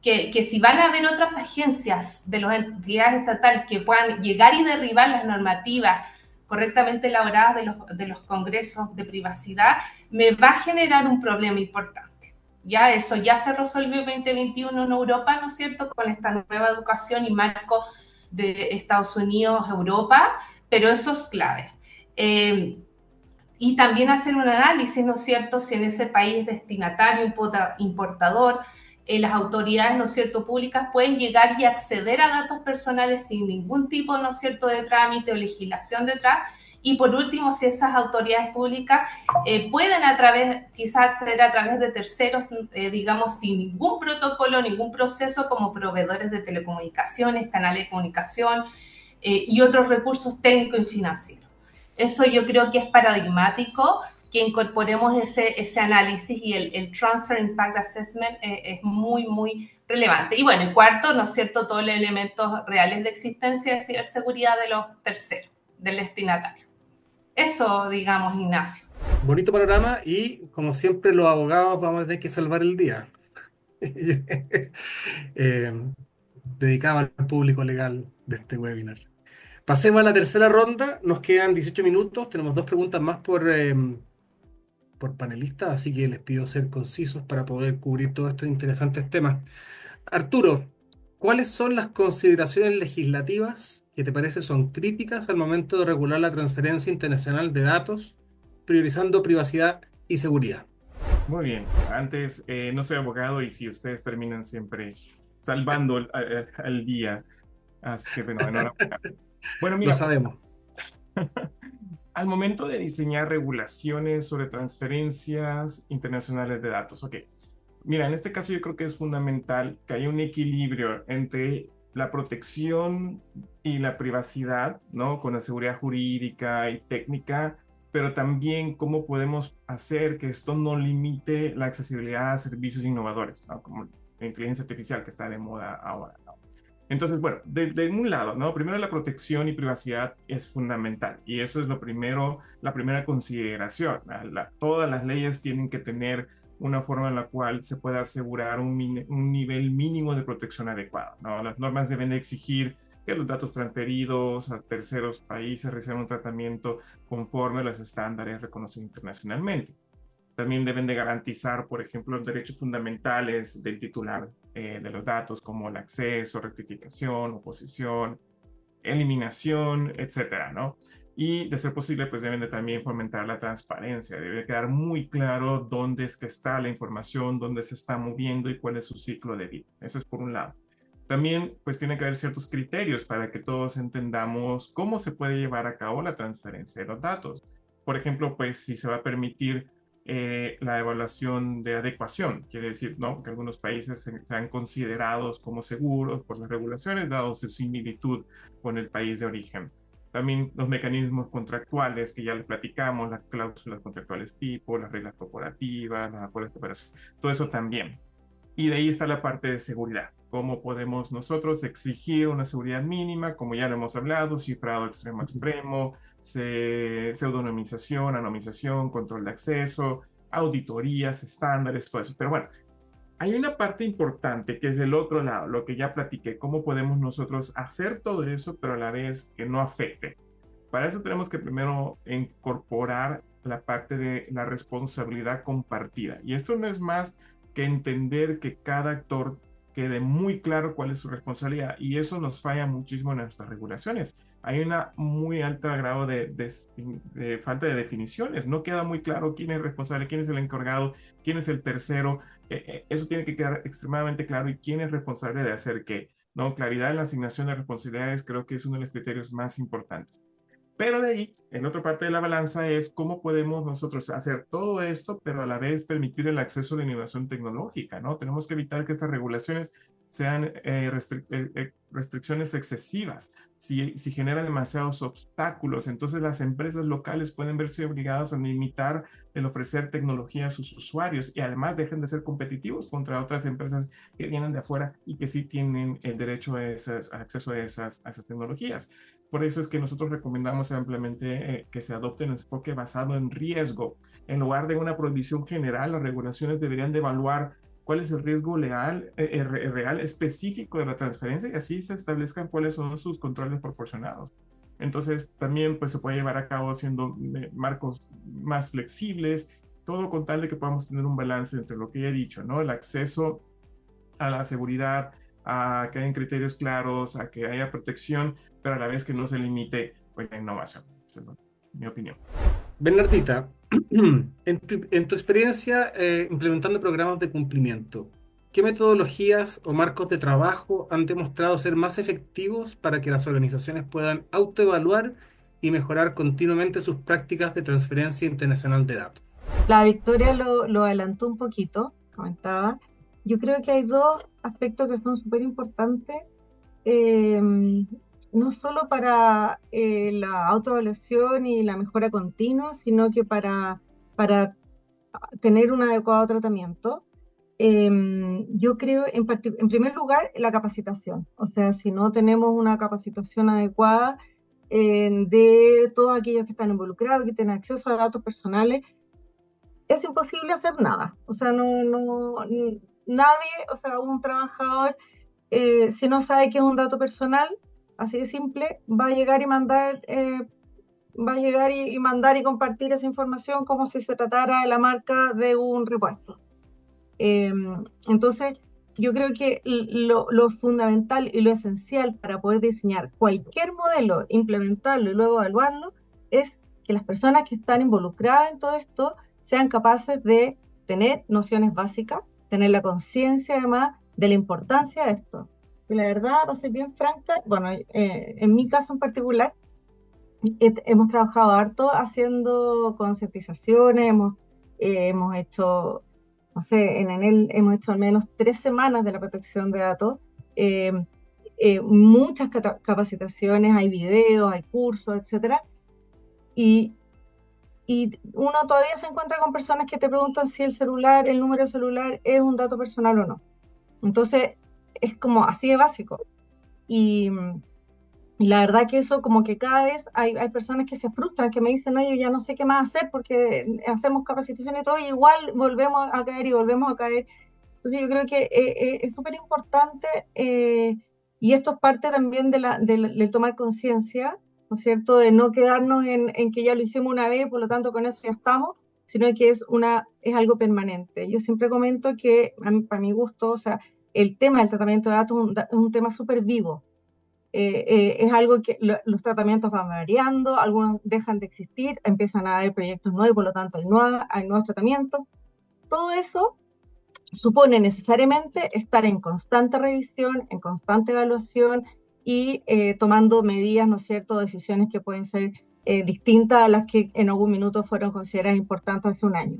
que si van a haber otras agencias de las entidades estatales que puedan llegar y derribar las normativas correctamente elaboradas de los congresos de privacidad, me va a generar un problema importante. Ya eso ya se resolvió en 2021 en Europa, ¿no es cierto?, con esta nueva educación y marco de Estados Unidos, Europa, pero eso es clave. Y también hacer un análisis, ¿no es cierto?, si en ese país destinatario, importador, las autoridades, ¿no es cierto?, públicas pueden llegar y acceder a datos personales sin ningún tipo, ¿no es cierto?, de trámite o legislación detrás. Y por último, si esas autoridades públicas pueden quizás acceder a través de terceros, digamos, sin ningún protocolo, ningún proceso, como proveedores de telecomunicaciones, canales de comunicación y otros recursos técnicos y financieros. Eso yo creo que es paradigmático, que incorporemos ese análisis y el Transfer Impact Assessment es muy, muy relevante. Y bueno, y cuarto, ¿no es cierto?, todos los elementos reales de existencia de ciberseguridad de los terceros, del destinatario. Eso, digamos, Ignacio. Bonito panorama y, como siempre, los abogados vamos a tener que salvar el día. Eh, dedicado al público legal de este webinar. Pasemos a la tercera ronda. Nos quedan 18 minutos. Tenemos 2 preguntas más por panelista, así que les pido ser concisos para poder cubrir todos estos interesantes temas. Arturo, ¿cuáles son las consideraciones legislativas que te parece son críticas al momento de regular la transferencia internacional de datos, priorizando privacidad y seguridad? Muy bien. Antes, no soy abogado y si ustedes terminan siempre salvando el día. Así que, bueno, enhorabuena. Bueno, Lo mira, sabemos. al momento de diseñar regulaciones sobre transferencias internacionales de datos, ok. Mira, en este caso yo creo que es fundamental que haya un equilibrio entre la protección y la privacidad, ¿no? Con la seguridad jurídica y técnica, pero también cómo podemos hacer que esto no limite la accesibilidad a servicios innovadores, ¿no? Como la inteligencia artificial que está de moda ahora, ¿no? Entonces, bueno, de un lado, ¿no? Primero la protección y privacidad es fundamental y eso es lo primero, la primera consideración. Todas las leyes tienen que tener una forma en la cual se pueda asegurar un nivel mínimo de protección adecuado, ¿no? Las normas deben de exigir que los datos transferidos a terceros países reciban un tratamiento conforme a los estándares reconocidos internacionalmente. También deben de garantizar, por ejemplo, los derechos fundamentales del titular de los datos, como el acceso, rectificación, oposición, eliminación, etcétera, ¿no? Y de ser posible, pues deben de también fomentar la transparencia. Debe quedar muy claro dónde es que está la información, dónde se está moviendo y cuál es su ciclo de vida. Eso es por un lado. También, pues tiene que haber ciertos criterios para que todos entendamos cómo se puede llevar a cabo la transferencia de los datos. Por ejemplo, pues si se va a permitir la evaluación de adecuación, quiere decir, ¿no?, que algunos países sean considerados como seguros por las regulaciones, dado su similitud con el país de origen. También los mecanismos contractuales que ya les platicamos, las cláusulas contractuales tipo, las reglas corporativas, los acuerdos de cooperación, todo eso también. Y de ahí está la parte de seguridad. ¿Cómo podemos nosotros exigir una seguridad mínima? Como ya lo hemos hablado, cifrado extremo a extremo, pseudonimización, anonimización, control de acceso, auditorías, estándares, todo eso. Pero bueno, hay una parte importante que es el otro lado, lo que ya platiqué, cómo podemos nosotros hacer todo eso, pero a la vez que no afecte. Para eso tenemos que primero incorporar la parte de la responsabilidad compartida. Y esto no es más que entender que cada actor quede muy claro cuál es su responsabilidad. Y eso nos falla muchísimo en nuestras regulaciones. Hay una muy alta grado de falta de definiciones. No queda muy claro quién es el responsable, quién es el encargado, quién es el tercero. Eso tiene que quedar extremadamente claro y quién es responsable de hacer qué. ¿No? Claridad en la asignación de responsabilidades creo que es uno de los criterios más importantes. Pero de ahí, en otra parte de la balanza es cómo podemos nosotros hacer todo esto, pero a la vez permitir el acceso a la innovación tecnológica, ¿no? Tenemos que evitar que estas regulaciones sean restricciones excesivas. Si generan demasiados obstáculos, entonces las empresas locales pueden verse obligadas a limitar el ofrecer tecnología a sus usuarios y además dejen de ser competitivos contra otras empresas que vienen de afuera y que sí tienen el derecho a acceso a esas tecnologías. Por eso es que nosotros recomendamos ampliamente que se adopte un enfoque basado en riesgo. En lugar de una prohibición general, las regulaciones deberían de evaluar cuál es el riesgo real específico de la transferencia y así se establezcan cuáles son sus controles proporcionados. Entonces, también pues, se puede llevar a cabo haciendo marcos más flexibles, todo con tal de que podamos tener un balance entre lo que ya he dicho, ¿no? El acceso a la seguridad, a que hayan criterios claros, a que haya protección, pero a la vez que no se limite pues, la innovación. Esa es mi opinión. Bernardita, en tu experiencia implementando programas de cumplimiento, ¿qué metodologías o marcos de trabajo han demostrado ser más efectivos para que las organizaciones puedan autoevaluar y mejorar continuamente sus prácticas de transferencia internacional de datos? La Victoria lo adelantó un poquito, comentaba. Yo creo que hay dos aspectos que son súper importantes, no solo para la autoevaluación y la mejora continua, sino que para tener un adecuado tratamiento. Yo creo, en primer lugar, la capacitación. O sea, si no tenemos una capacitación adecuada de todos aquellos que están involucrados, que tienen acceso a datos personales, es imposible hacer nada. O sea, nadie, o sea, un trabajador, si no sabe qué es un dato personal, así de simple, va a llegar y mandar y compartir esa información como si se tratara de la marca de un repuesto. Entonces, yo creo que lo fundamental y lo esencial para poder diseñar cualquier modelo, implementarlo y luego evaluarlo, es que las personas que están involucradas en todo esto sean capaces de tener nociones básicas, tener la conciencia además de la importancia de esto. Y la verdad, para ser bien franca, bueno, en mi caso en particular, hemos trabajado harto haciendo concientizaciones, hemos hecho, no sé, en Enel hemos hecho al menos 3 semanas de la protección de datos, muchas capacitaciones, hay videos, hay cursos, etcétera, y uno todavía se encuentra con personas que te preguntan si el número de celular es un dato personal o no. Entonces, es como así de básico. Y la verdad que eso como que cada vez hay personas que se frustran, que me dicen, no, yo ya no sé qué más hacer porque hacemos capacitación y todo, y igual volvemos a caer y volvemos a caer. Entonces yo creo que es súper importante y esto es parte también del tomar conciencia, ¿no es cierto?, de no quedarnos en que ya lo hicimos una vez, por lo tanto con eso ya estamos, sino que es algo permanente. Yo siempre comento que, para mi gusto, o sea, el tema del tratamiento de datos es un tema súper vivo. Es algo que los tratamientos van variando, algunos dejan de existir, empiezan a haber proyectos nuevos y por lo tanto hay nuevos tratamientos. Todo eso supone necesariamente estar en constante revisión, en constante evaluación y tomando medidas, ¿no es cierto?, decisiones que pueden ser distintas a las que en algún minuto fueron consideradas importantes hace un año.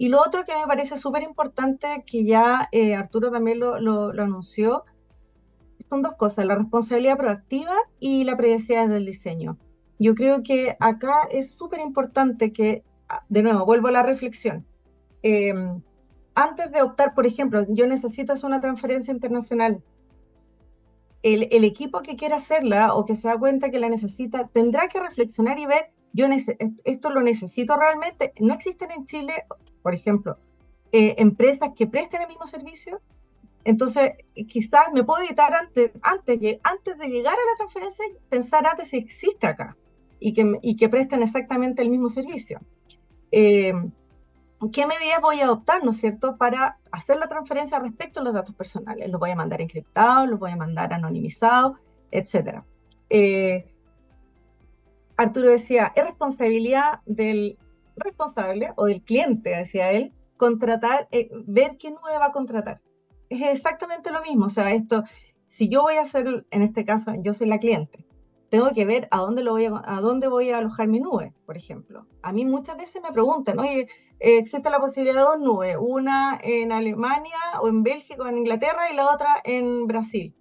Y lo otro que me parece súper importante, que ya Arturo también lo anunció, son dos cosas, la responsabilidad proactiva y la privacidad del diseño. Yo creo que acá es súper importante que, de nuevo, vuelvo a la reflexión. Eh, Antes de optar, por ejemplo, yo necesito hacer una transferencia internacional. El equipo que quiera hacerla o que se da cuenta que la necesita, tendrá que reflexionar y ver, esto lo necesito realmente. No existen en Chile, por ejemplo, empresas que presten el mismo servicio. Entonces, quizás me puedo evitar antes de llegar a la transferencia, pensar antes si existe acá y que presten exactamente el mismo servicio. Eh, ¿Qué medidas voy a adoptar, no es cierto?, para hacer la transferencia respecto a los datos personales? ¿Los voy a mandar encriptados, los voy a mandar anonimizados, etcétera? Arturo decía, es responsabilidad del responsable o del cliente, decía él, contratar, ver qué nube va a contratar. Es exactamente lo mismo, o sea, si yo voy a hacer, en este caso, yo soy la cliente, tengo que ver a dónde voy a alojar mi nube, por ejemplo. A mí muchas veces me preguntan, oye, existe la posibilidad de dos nubes, una en Alemania o en Bélgica o en Inglaterra y la otra en Brasil.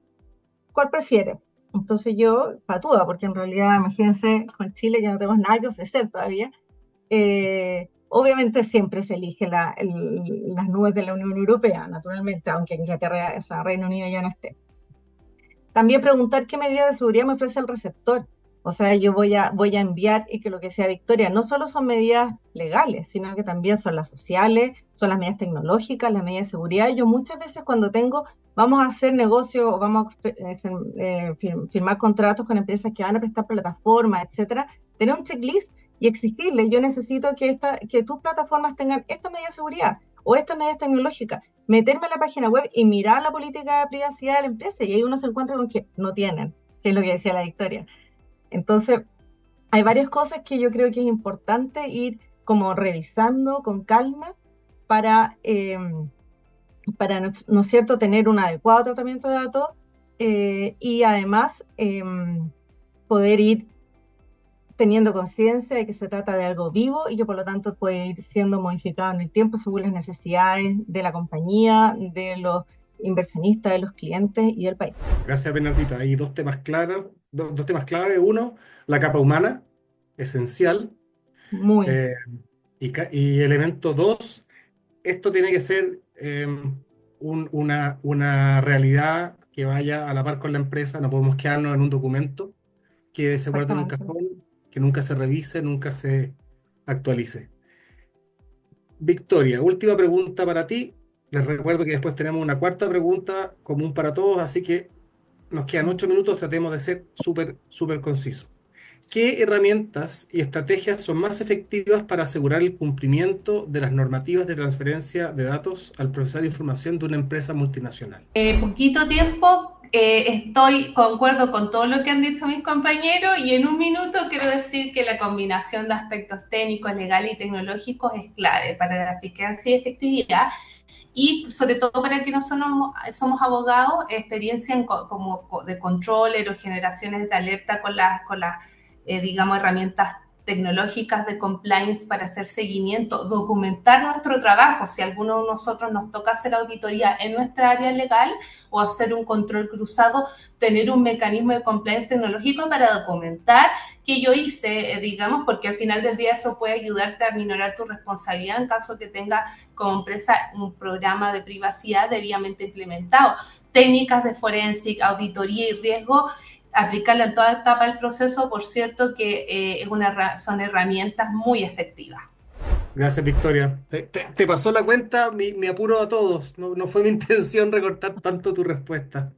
¿Cuál prefiere? Entonces yo, patúa, porque en realidad, imagínense, con Chile ya no tenemos nada que ofrecer todavía. Obviamente siempre se elige las nubes de la Unión Europea, naturalmente, aunque Inglaterra, o sea, Reino Unido ya no esté. También preguntar qué medida de seguridad me ofrece el receptor. O sea, yo voy a enviar y que lo que sea Victoria no solo son medidas legales, sino que también son las sociales, son las medidas tecnológicas, las medidas de seguridad. Yo muchas veces cuando vamos a hacer negocio o vamos a firmar contratos con empresas que van a prestar plataformas, etcétera, tener un checklist y exigirle, yo necesito que tus plataformas tengan esta medida de seguridad o estas medidas tecnológicas, meterme a la página web y mirar la política de privacidad de la empresa, y ahí uno se encuentra con que no tienen, que es lo que decía la Victoria. Entonces, hay varias cosas que yo creo que es importante ir como revisando con calma para ¿no es cierto?, tener un adecuado tratamiento de datos y además poder ir teniendo conciencia de que se trata de algo vivo y que por lo tanto puede ir siendo modificado en el tiempo según las necesidades de la compañía, de los inversionistas, de los clientes y del país. Gracias, Bernardita. Hay dos temas claros, dos temas clave. Uno, la capa humana, esencial. Muy, Eh, y elemento dos, esto tiene que ser una realidad que vaya a la par con la empresa. No podemos quedarnos en un documento que se guarde en un exactamente. cajón, que nunca se revise, nunca se actualice. Victoria, última pregunta para ti. Les recuerdo que después tenemos una cuarta pregunta común para todos, así que nos quedan 8 minutos, tratemos de ser súper concisos. ¿Qué herramientas y estrategias son más efectivas para asegurar el cumplimiento de las normativas de transferencia de datos al procesar información de una empresa multinacional? Poquito tiempo, concuerdo con todo lo que han dicho mis compañeros y en un minuto quiero decir que la combinación de aspectos técnicos, legales y tecnológicos es clave para la eficacia y efectividad y sobre todo para que no somos abogados, experiencia como de controller o generaciones de alerta con las digamos, herramientas tecnológicas de compliance para hacer seguimiento, documentar nuestro trabajo, si a alguno de nosotros nos toca hacer auditoría en nuestra área legal o hacer un control cruzado, tener un mecanismo de compliance tecnológico para documentar que yo hice, digamos, porque al final del día eso puede ayudarte a minorar tu responsabilidad en caso que tengas como empresa un programa de privacidad debidamente implementado. Técnicas de forensic, auditoría y riesgo, aplicarla en toda etapa del proceso, por cierto que son herramientas muy efectivas. Gracias, Victoria. Te pasó la cuenta, me apuro a todos. No fue mi intención recortar tanto tu respuesta.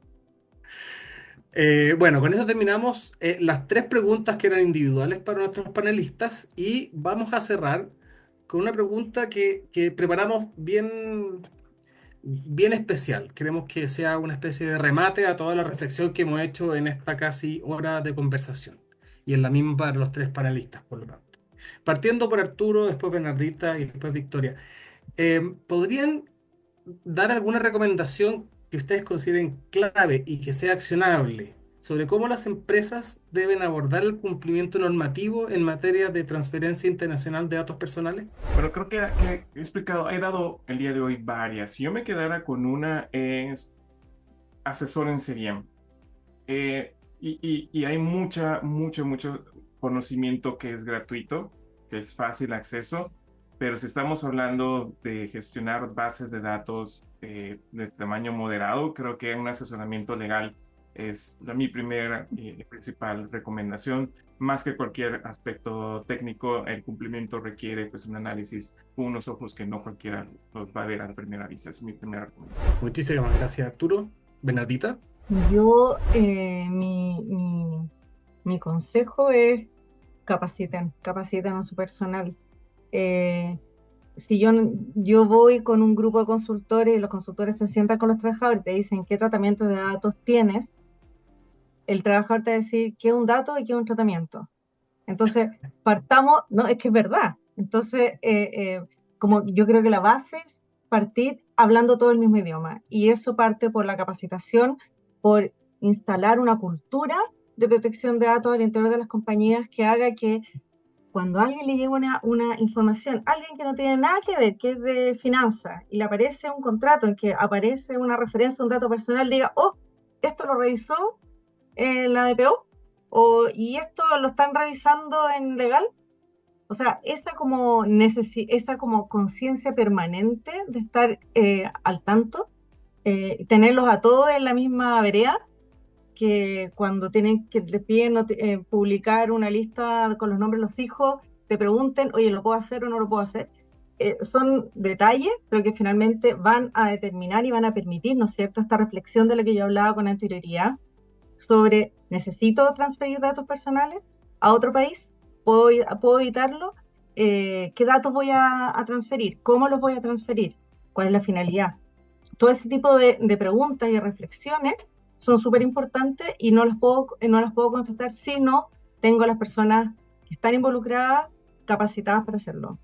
Bueno, con eso terminamos las tres preguntas que eran individuales para nuestros panelistas y vamos a cerrar con una pregunta que preparamos bien especial. Queremos que sea una especie de remate a toda la reflexión que hemos hecho en esta casi hora de conversación. Y es la misma para los tres panelistas, por lo tanto. Partiendo por Arturo, después Bernardita y después Victoria. ¿Podrían dar alguna recomendación que ustedes consideren clave y que sea accionable sobre cómo las empresas deben abordar el cumplimiento normativo en materia de transferencia internacional de datos personales? Bueno, creo que he explicado, he dado el día de hoy varias. Si yo me quedara con una, es asesórense bien. Y hay mucho conocimiento que es gratuito, que es fácil acceso, pero si estamos hablando de gestionar bases de datos de tamaño moderado, creo que un asesoramiento legal es mi primera y principal recomendación. Más que cualquier aspecto técnico, el cumplimiento requiere pues, un análisis con unos ojos que no cualquiera los va a ver a la primera vista. Es mi primera recomendación. Muchísimas gracias, Arturo. Bernardita. Yo, mi consejo es capaciten a su personal. Si yo voy con un grupo de consultores y los consultores se sientan con los trabajadores y te dicen qué tratamiento de datos tienes, el trabajador te va a decir qué es un dato y qué es un tratamiento. Entonces, partamos, no, es que es verdad. Entonces, como yo creo que la base es partir hablando todo el mismo idioma, y eso parte por la capacitación, por instalar una cultura de protección de datos al interior de las compañías que haga que cuando a alguien le llega una información, alguien que no tiene nada que ver, que es de finanzas, y le aparece un contrato en que aparece una referencia a un dato personal, diga, oh, esto lo revisó la DPO, y esto lo están revisando en legal. O sea, esa como conciencia permanente de estar al tanto, tenerlos a todos en la misma vereda, que cuando te piden publicar una lista con los nombres de los hijos, te pregunten, oye, ¿lo puedo hacer o no lo puedo hacer? Son detalles, pero que finalmente van a determinar y van a permitir, ¿no es cierto?, esta reflexión de la que yo hablaba con anterioridad, sobre, ¿necesito transferir datos personales a otro país? ¿Puedo evitarlo? ¿Qué datos voy a transferir? ¿Cómo los voy a transferir? ¿Cuál es la finalidad? Todo ese tipo de preguntas y reflexiones son súper importantes y no las puedo contestar si no tengo a las personas que están involucradas capacitadas para hacerlo.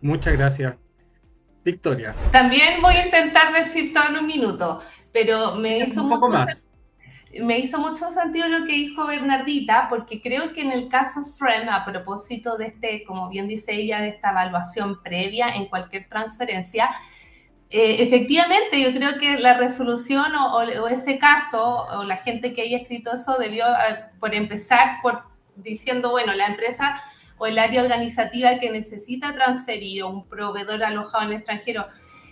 Muchas gracias. Victoria. También voy a intentar decir todo en un minuto, pero me hizo un poco más. Me hizo mucho sentido lo que dijo Bernardita, porque creo que en el caso SREM, a propósito de como bien dice ella, de esta evaluación previa en cualquier transferencia, efectivamente yo creo que la resolución o ese caso, o la gente que haya escrito eso, debió por empezar por diciendo, bueno, la empresa o el área organizativa que necesita transferir o un proveedor alojado en el extranjero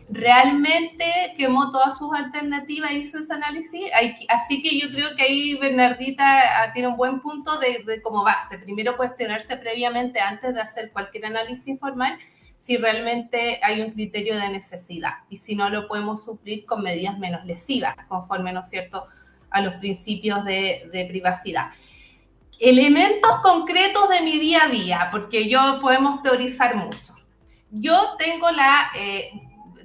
realmente quemó todas sus alternativas, hizo ese análisis. Así que yo creo que ahí Bernardita tiene un buen punto de como base. Primero cuestionarse previamente antes de hacer cualquier análisis formal si realmente hay un criterio de necesidad y si no lo podemos suplir con medidas menos lesivas, conforme, ¿no es cierto?, a los principios de privacidad. Elementos concretos de mi día a día, porque podemos teorizar mucho. Yo tengo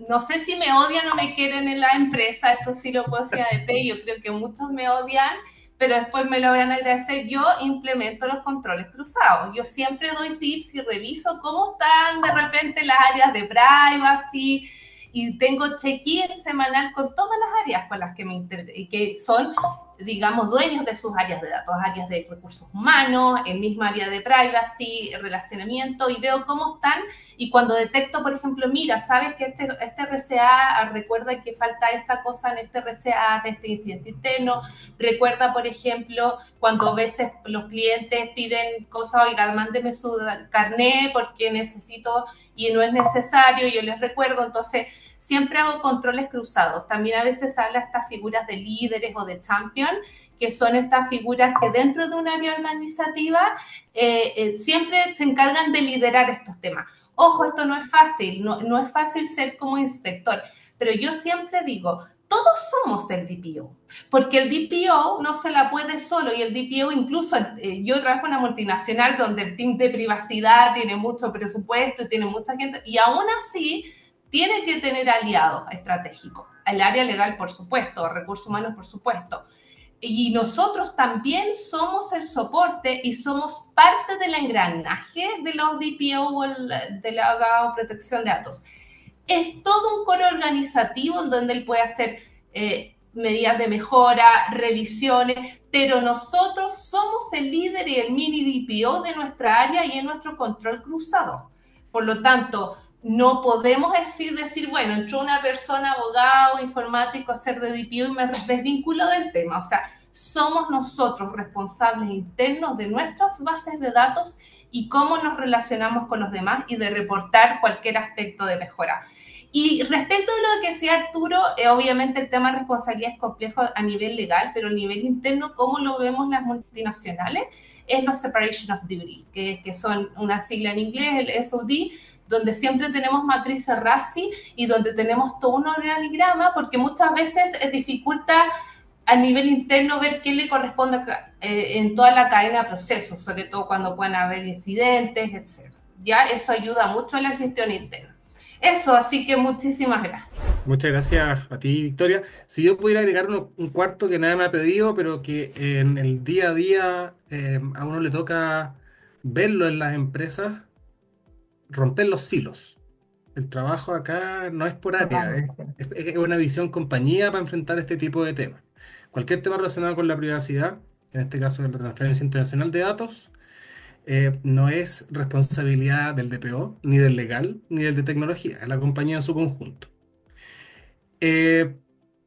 no sé si me odian o me quieren en la empresa, esto sí lo puedo decir ADP, yo creo que muchos me odian, pero después me lo van a agradecer. Yo implemento los controles cruzados. Yo siempre doy tips y reviso cómo están de repente las áreas de privacy, y tengo check-in semanal con todas las áreas con las que me interesan, y que son, digamos, dueños de sus áreas de datos, áreas de recursos humanos, el mismo área de privacy, relacionamiento, y veo cómo están. Y cuando detecto, por ejemplo, mira, sabes que este RCA recuerda que falta esta cosa en este RCA de este incidente interno, recuerda, por ejemplo, cuando a veces los clientes piden cosas, oiga, mándeme su carnet porque necesito y no es necesario, yo les recuerdo. Entonces siempre hago controles cruzados. También a veces habla de estas figuras de líderes o de champion, que son estas figuras que dentro de un área organizativa siempre se encargan de liderar estos temas. Ojo, esto no es fácil, no es fácil ser como inspector, pero yo siempre digo, todos somos el DPO, porque el DPO no se la puede solo, y el DPO incluso, yo trabajo en una multinacional donde el team de privacidad tiene mucho presupuesto y tiene mucha gente, y aún así tiene que tener aliados estratégicos, el área legal, por supuesto, recursos humanos, por supuesto, y nosotros también somos el soporte y somos parte del engranaje de los DPO o de la protección de datos. Es todo un core organizativo en donde él puede hacer medidas de mejora, revisiones, pero nosotros somos el líder y el mini DPO de nuestra área y en nuestro control cruzado. Por lo tanto, no podemos decir, bueno, entró una persona, abogado, informático, a hacer de DPO y me desvinculo del tema. O sea, somos nosotros responsables internos de nuestras bases de datos y cómo nos relacionamos con los demás y de reportar cualquier aspecto de mejora. Y respecto a lo que decía Arturo, obviamente el tema de responsabilidad es complejo a nivel legal, pero a nivel interno, ¿cómo lo vemos las multinacionales? Es los Separation of Duty, que son una sigla en inglés, el SOD, donde siempre tenemos matrices RACI y donde tenemos todo un organigrama, porque muchas veces dificulta a nivel interno ver qué le corresponde en toda la cadena de procesos, sobre todo cuando pueden haber incidentes, etc. Ya eso ayuda mucho a la gestión interna. Eso, así que muchísimas gracias. Muchas gracias a ti, Victoria. Si yo pudiera agregar un cuarto que nadie me ha pedido, pero que en el día a día a uno le toca verlo en las empresas, romper los silos. El trabajo acá no es por área, Totalmente. es una visión compañía para enfrentar este tipo de temas. Cualquier tema relacionado con la privacidad, en este caso la transferencia internacional de datos, no es responsabilidad del DPO, ni del legal, ni del de tecnología, es la compañía en su conjunto. Eh,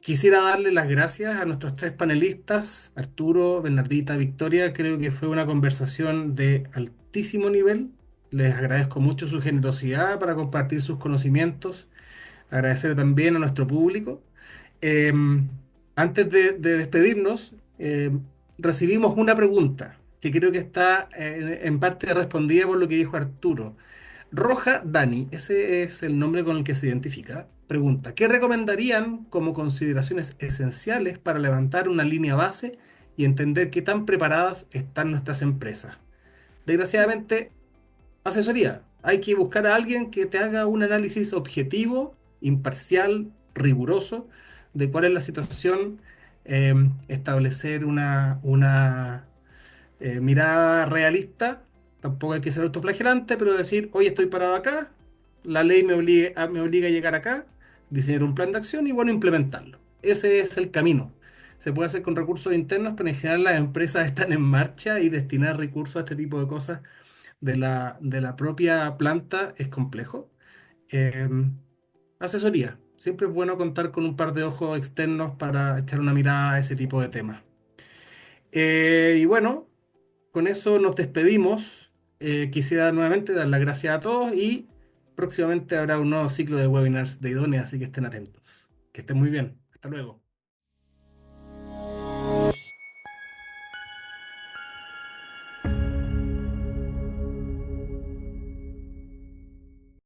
Quisiera darle las gracias a nuestros tres panelistas, Arturo, Bernardita, Victoria. Creo que fue una conversación de altísimo nivel. Les agradezco mucho su generosidad para compartir sus conocimientos. Agradecer también a nuestro público. Eh, Antes de despedirnos, recibimos una pregunta que creo que está en parte respondida por lo que dijo Arturo. Roja Dani, ese es el nombre con el que se identifica. Pregunta, ¿qué recomendarían como consideraciones esenciales para levantar una línea base y entender qué tan preparadas están nuestras empresas? Desgraciadamente, asesoría. Hay que buscar a alguien que te haga un análisis objetivo, imparcial, riguroso de cuál es la situación, establecer una mirada realista. Tampoco hay que ser autoflagelante, pero decir, hoy estoy parado acá, la ley me obliga a llegar acá, diseñar un plan de acción y bueno, implementarlo. Ese es el camino. Se puede hacer con recursos internos, pero en general las empresas están en marcha y destinar recursos a este tipo de cosas de la propia planta es complejo. Eh, Asesoría. Siempre es bueno contar con un par de ojos externos para echar una mirada a ese tipo de temas. Y bueno, con eso nos despedimos. Quisiera nuevamente dar las gracias a todos y próximamente habrá un nuevo ciclo de webinars de Idónea, así que estén atentos. Que estén muy bien. Hasta luego.